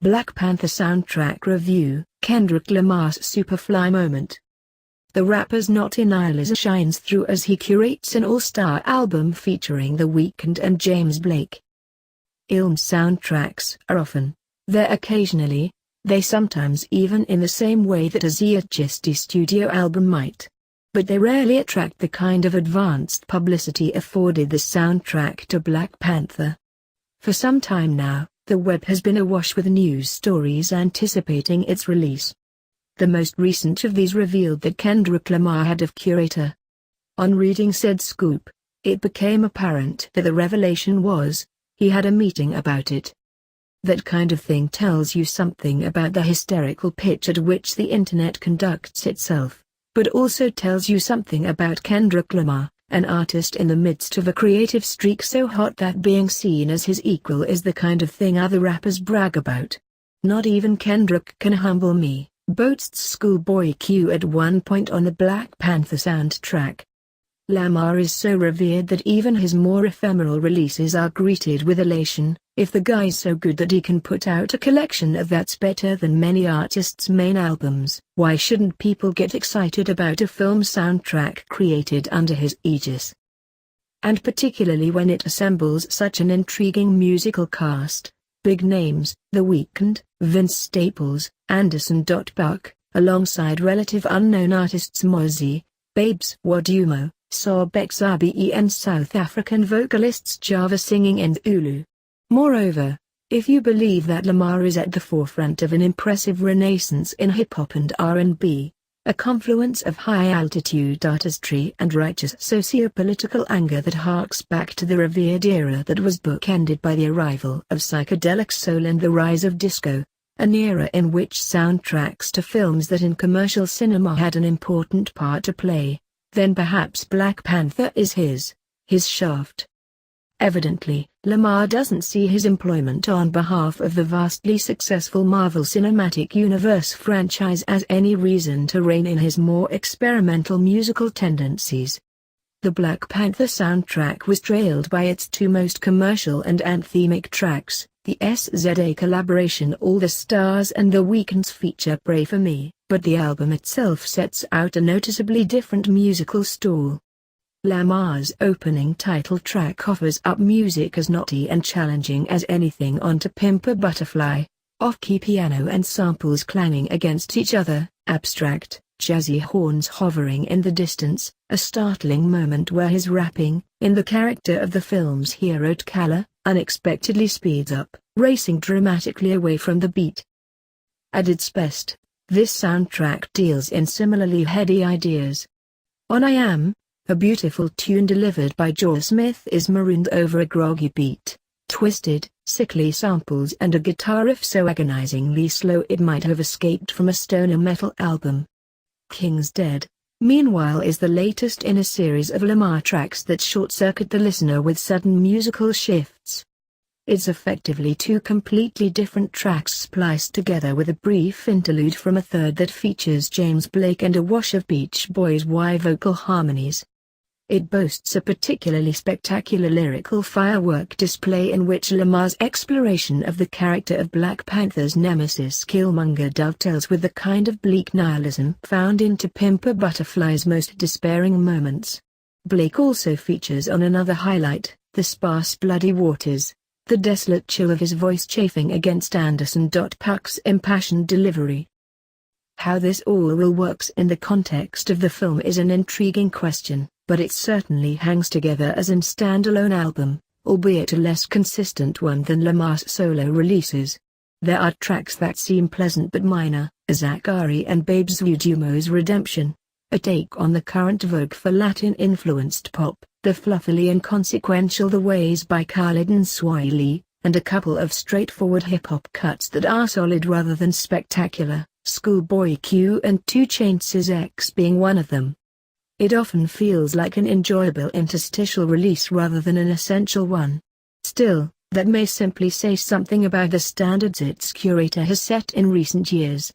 Black Panther soundtrack review, Kendrick Lamar's Superfly moment. The rapper's knotty nihilism shines through as he curates an all-star album featuring The Weeknd and James Blake. Ilm's soundtracks are often, they're occasionally, they sometimes even in the same way that a zeitgeisty studio album might. But they rarely attract the kind of advanced publicity afforded the soundtrack to Black Panther. For some time now, the web has been awash with news stories anticipating its release. The most recent of these revealed that Kendrick Lamar had of Curator. On reading said scoop, it became apparent that the revelation was, he had a meeting about it. That kind of thing tells you something about the hysterical pitch at which the internet conducts itself, but also tells you something about Kendrick Lamar, an artist in the midst of a creative streak so hot that being seen as his equal is the kind of thing other rappers brag about. Not even Kendrick can humble me, boasts Schoolboy Q at one point on the Black Panther soundtrack. Lamar is so revered that even his more ephemeral releases are greeted with elation. If the guy's so good that he can put out a collection of that's better than many artists' main albums, why shouldn't people get excited about a film soundtrack created under his aegis? And particularly when it assembles such an intriguing musical cast, big names, The Weeknd, Vince Staples, Anderson .Buck, alongside relative unknown artists Mozzie, Babes Wodumo, Sobek Zabi and South African vocalists Java singing and Ulu. Moreover, if you believe that Lamar is at the forefront of an impressive renaissance in hip-hop and R&B, a confluence of high-altitude artistry and righteous socio-political anger that harks back to the revered era that was bookended by the arrival of psychedelic soul and the rise of disco, an era in which soundtracks to films that in commercial cinema had an important part to play, then perhaps Black Panther is his shaft. Evidently, Lamar doesn't see his employment on behalf of the vastly successful Marvel Cinematic Universe franchise as any reason to rein in his more experimental musical tendencies. The Black Panther soundtrack was trailed by its two most commercial and anthemic tracks, the SZA collaboration All the Stars and The Weeknd's feature Pray For Me, but the album itself sets out a noticeably different musical stall. Lamar's opening title track offers up music as knotty and challenging as anything on To Pimp a Butterfly, off-key piano and samples clanging against each other, abstract, jazzy horns hovering in the distance, a startling moment where his rapping, in the character of the film's hero T'Challa, unexpectedly speeds up, racing dramatically away from the beat. At its best, this soundtrack deals in similarly heady ideas. On I Am, a beautiful tune delivered by Joel Smith is marooned over a groggy beat, twisted, sickly samples and a guitar riff so agonizingly slow it might have escaped from a stoner metal album. King's Dead, meanwhile, is the latest in a series of Lamar tracks that short-circuit the listener with sudden musical shifts. It's effectively two completely different tracks spliced together with a brief interlude from a third that features James Blake and a wash of Beach Boys' Y vocal harmonies. It boasts a particularly spectacular lyrical firework display in which Lamar's exploration of the character of Black Panther's nemesis Killmonger dovetails with the kind of bleak nihilism found in To Pimp a Butterfly's most despairing moments. Blake also features on another highlight, the sparse bloody waters, the desolate chill of his voice chafing against Anderson .Puck's impassioned delivery. How this all works in the context of the film is an intriguing question, but it certainly hangs together as an standalone album, albeit a less consistent one than Lamar's solo releases. There are tracks that seem pleasant but minor, Zachary and Babes Wodumo's Redemption, a take on the current vogue for Latin-influenced pop, the fluffily inconsequential The Ways by Khalid and Swahili, and a couple of straightforward hip-hop cuts that are solid rather than spectacular, Schoolboy Q and 2 Chainz's X being one of them. It often feels like an enjoyable interstitial release rather than an essential one. Still, that may simply say something about the standards its curator has set in recent years.